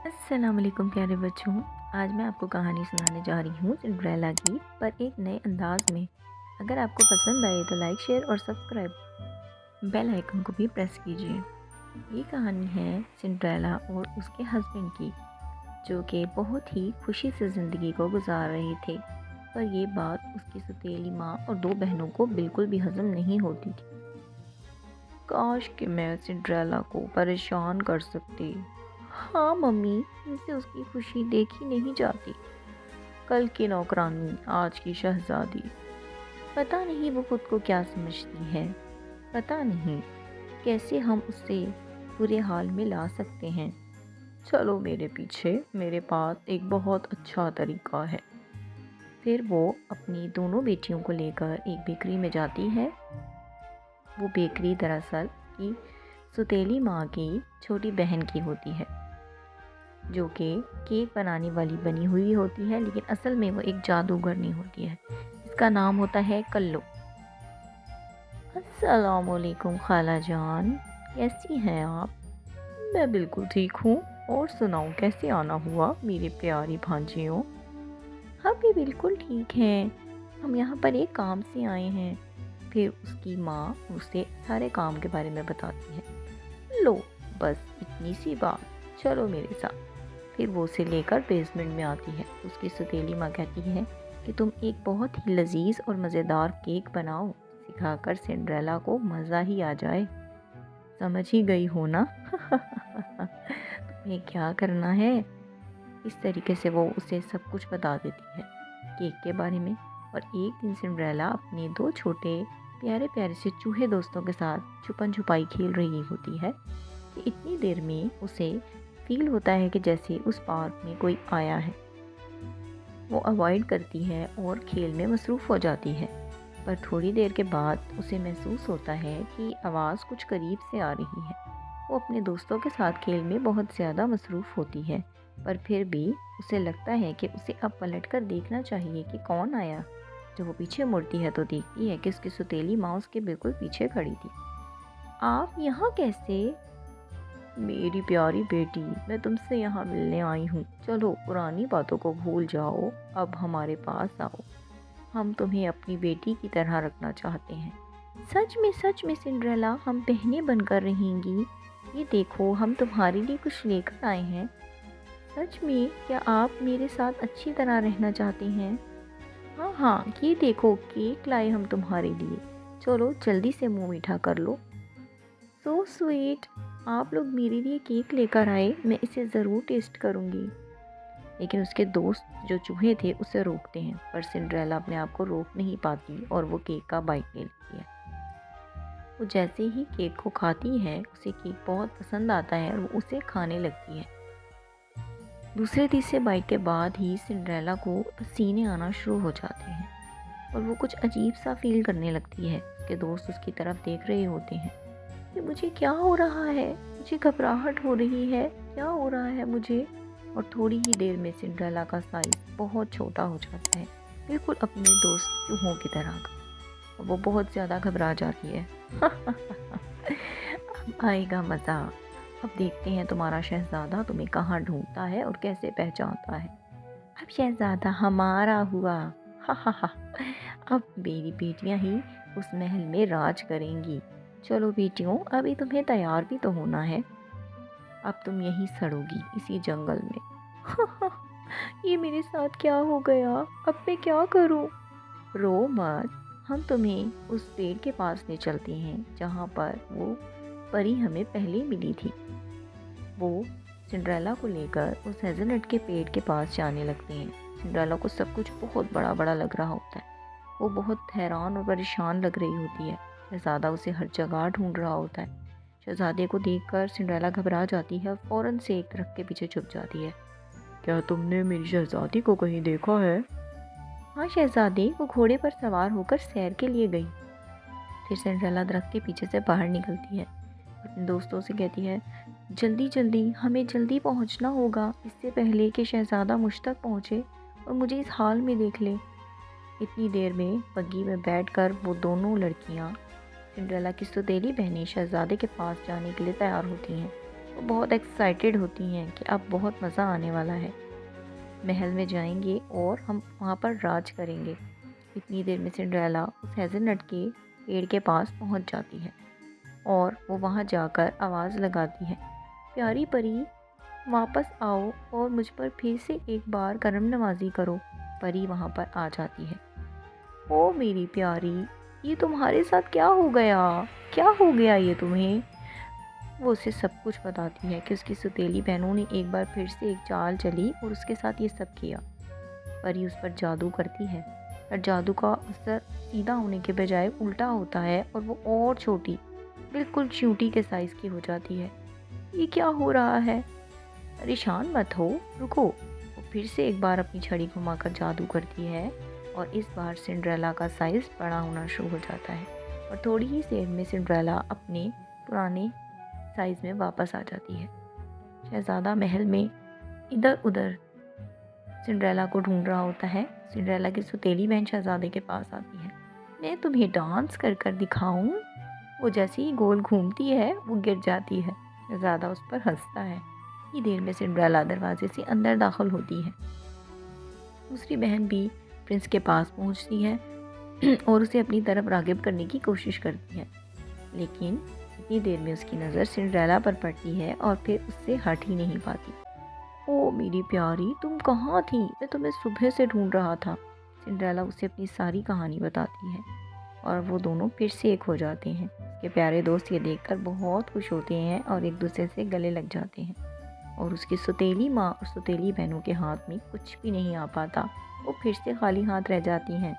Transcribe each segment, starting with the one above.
अस्सलाम वालेकुम प्यारे बच्चों। आज मैं आपको कहानी सुनाने जा रही हूँ सिंड्रेला की, पर एक नए अंदाज में। अगर आपको पसंद आए तो लाइक शेयर और सब्सक्राइब बेल आइकन को भी प्रेस कीजिए। ये कहानी है सिंड्रेला और उसके हस्बैंड की, जो कि बहुत ही खुशी से ज़िंदगी को गुजार रहे थे। पर ये बात उसकी सौतेली माँ और दो बहनों को बिल्कुल भी हजम नहीं होती थी। काश कि मैं सिंड्रेला को परेशान कर सकती। हाँ मम्मी, मुझसे उसकी खुशी देखी नहीं जाती। कल की नौकरानी, आज की शहजादी। पता नहीं वो खुद को क्या समझती है। पता नहीं कैसे हम उससे बुरे हाल में ला सकते हैं। चलो मेरे पीछे, मेरे पास एक बहुत अच्छा तरीका है। फिर वो अपनी दोनों बेटियों को लेकर एक बेकरी में जाती है। वो बेकरी दरअसल की सौतेली माँ की छोटी बहन की होती है, जो कि केक बनाने वाली बनी हुई होती है, लेकिन असल में वो एक जादूगरनी होती है जिसका नाम होता है कल्लू। अस्सलाम वालेकुम खाला जान, कैसी हैं आप? मैं बिल्कुल ठीक हूँ। और सुनाओ, कैसे आना हुआ मेरी प्यारी भांजियों? हम भी बिल्कुल ठीक हैं। हम यहाँ पर एक काम से आए हैं। फिर उसकी माँ उसे सारे काम के बारे में बताती है। लो, बस इतनी सी बात, चलो मेरे साथ। फिर वो उसे लेकर बेसमेंट में आती है। उसकी सौतेली माँ कहती है कि तुम एक बहुत ही लजीज और मज़ेदार केक बनाओ, सिखाकर सिंड्रेला को मज़ा ही आ जाए। समझ ही गई हो ना? तुम्हें क्या करना है। इस तरीके से वो उसे सब कुछ बता देती है केक के बारे में। और एक दिन सिंड्रेला अपने दो छोटे प्यारे प्यारे से चूहे दोस्तों के साथ छुपन छुपाई खेल रही होती है कि इतनी देर में उसे फील होता है कि जैसे उस पार्क में कोई आया है। वो अवॉइड करती है और खेल में मसरूफ़ हो जाती है। पर थोड़ी देर के बाद उसे महसूस होता है कि आवाज़ कुछ करीब से आ रही है। वो अपने दोस्तों के साथ खेल में बहुत ज़्यादा मसरूफ़ होती है, पर फिर भी उसे लगता है कि उसे अब पलट कर देखना चाहिए कि कौन आया। जब वो पीछे मुड़ती है तो देखती है कि उसकी सौतेली माँ उसके बिल्कुल पीछे खड़ी थी। आप यहाँ कैसे? मेरी प्यारी बेटी, मैं तुमसे यहाँ मिलने आई हूँ। चलो पुरानी बातों को भूल जाओ, अब हमारे पास आओ। हम तुम्हें अपनी बेटी की तरह रखना चाहते हैं। सच में सिंड्रेला, हम बहनें बनकर रहेंगी। ये देखो, हम तुम्हारे लिए कुछ लेकर आए हैं। सच में क्या आप मेरे साथ अच्छी तरह रहना चाहते हैं? हाँ हाँ, ये देखो, केक लाए हम तुम्हारे लिए। चलो जल्दी से मुंह मीठा कर लो। सो स्वीट, आप लोग मेरे लिए केक लेकर आए, मैं इसे ज़रूर टेस्ट करूँगी। लेकिन उसके दोस्त जो चूहे थे उसे रोकते हैं, पर सिंड्रेला अपने आप को रोक नहीं पाती और वो केक का बाइट ले लेती है। वो जैसे ही केक को खाती है, उसे केक बहुत पसंद आता है और वो उसे खाने लगती है। दूसरे तीसरे बाइट के बाद ही सिंड्रेला को पसीने आना शुरू हो जाते हैं और वो कुछ अजीब सा फील करने लगती है। उसके दोस्त उसकी तरफ देख रहे होते हैं। ये मुझे क्या हो रहा है? मुझे घबराहट हो रही है। क्या हो रहा है मुझे? और थोड़ी ही देर में सिंड्रेला का साइज बहुत छोटा हो जाता है, बिल्कुल अपने दोस्त चूहों की तरह का। और वो बहुत ज़्यादा घबरा जाती है। अब आएगा मज़ा। अब देखते हैं तुम्हारा शहज़ादा तुम्हें कहाँ ढूंढता है और कैसे पहचानता है। अब शहज़ादा हमारा हुआ। हा हा हा। अब मेरी बेटियां ही उस महल में राज करेंगी। चलो बेटियों, अभी तुम्हें तैयार भी तो होना है। अब तुम यहीं सड़ोगी इसी जंगल में। ये मेरे साथ क्या हो गया? अब मैं क्या करूं? रो मत, हम तुम्हें उस पेड़ के पास ले चलते हैं जहाँ पर वो परी हमें पहले मिली थी। वो सिंड्रेला को लेकर उस हेज़लनट के पेड़ के पास जाने लगते हैं। सिंड्रेला को सब कुछ बहुत बड़ा बड़ा लग रहा होता है। वो बहुत हैरान और परेशान लग रही होती है। शहज़ादा उसे हर जगह ढूंढ रहा होता है। शहज़ादे को देखकर सिंड्रेला घबरा जाती है और फ़ौरन से एक दरख्त के पीछे छुप जाती है। क्या तुमने मेरी शहज़ादी को कहीं देखा है? हाँ शहज़ादे, वो घोड़े पर सवार होकर सैर के लिए गई। फिर सिंड्रेला दरख्त के पीछे से बाहर निकलती है, अपने दोस्तों से कहती है, जल्दी जल्दी, हमें जल्दी पहुंचना होगा, इससे पहले कि शहज़ादा मुझ तक पहुंचे और मुझे इस हाल में देख ले। इतनी देर में बग्गी में बैठकर वो दोनों लड़कियां, सिंड्रेला की सौतेली बहनें, शहज़ादे के पास जाने के लिए तैयार होती हैं। वो बहुत एक्साइटेड होती हैं कि अब बहुत मज़ा आने वाला है। महल में जाएंगे और हम वहाँ पर राज करेंगे। इतनी देर में सिंड्रेला उस हेज़लनट के पेड़ के पास पहुँच जाती है और वो वहाँ जाकर आवाज़ लगाती है, प्यारी परी, वापस आओ और मुझ पर फिर से एक बार करम नवाजी करो। परी वहाँ पर आ जाती है। ओ मेरी प्यारी, ये तुम्हारे साथ क्या हो गया? क्या हो गया ये तुम्हें? वो उसे सब कुछ बताती है कि उसकी सौतेली बहनों ने एक बार फिर से एक चाल चली और उसके साथ ये सब किया। परी उस पर जादू करती है पर जादू का असर सीधा होने के बजाय उल्टा होता है और वो और छोटी, बिल्कुल चींटी के साइज़ की हो जाती है। ये क्या हो रहा है? परेशान मत हो, रुको। वो फिर से एक बार अपनी छड़ी घुमाकर जादू करती है और इस बार सिंड्रेला का साइज़ बड़ा होना शुरू हो जाता है और थोड़ी ही देर में सिंड्रेला अपने पुराने साइज़ में वापस आ जाती है। शहज़ादा महल में इधर उधर सिंड्रेला को ढूंढ रहा होता है। सिंड्रेला की सौतेली बहन शहज़ादे के पास आती है। मैं तुम्हें डांस कर कर दिखाऊं? वो जैसे ही गोल घूमती है वो गिर जाती है। शहज़ादा उस पर हंसता है। इतनी देर में सिंड्रेला दरवाजे से अंदर दाखिल होती है। दूसरी बहन भी प्रिंस के पास पहुंचती है और उसे अपनी तरफ राग़िब करने की कोशिश करती है, लेकिन इतनी देर में उसकी नज़र सिंड्रेला पर पड़ती है और फिर उससे हट ही नहीं पाती। ओ मेरी प्यारी, तुम कहाँ थी? मैं तुम्हें सुबह से ढूंढ रहा था। सिंड्रेला उसे अपनी सारी कहानी बताती है और वो दोनों फिर से एक हो जाते हैं। उसके प्यारे दोस्त ये देखकर बहुत खुश होते हैं और एक दूसरे से गले लग जाते हैं और उसकी सौतेली माँ और सौतेली बहनों के हाथ में कुछ भी नहीं आ पाता। वो फिर से खाली हाथ रह जाती हैं।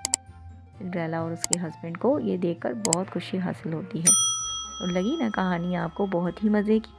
सिंड्रेला और उसके हस्बैंड को ये देखकर बहुत खुशी हासिल होती है। तो लगी ना कहानी आपको बहुत ही मज़े की।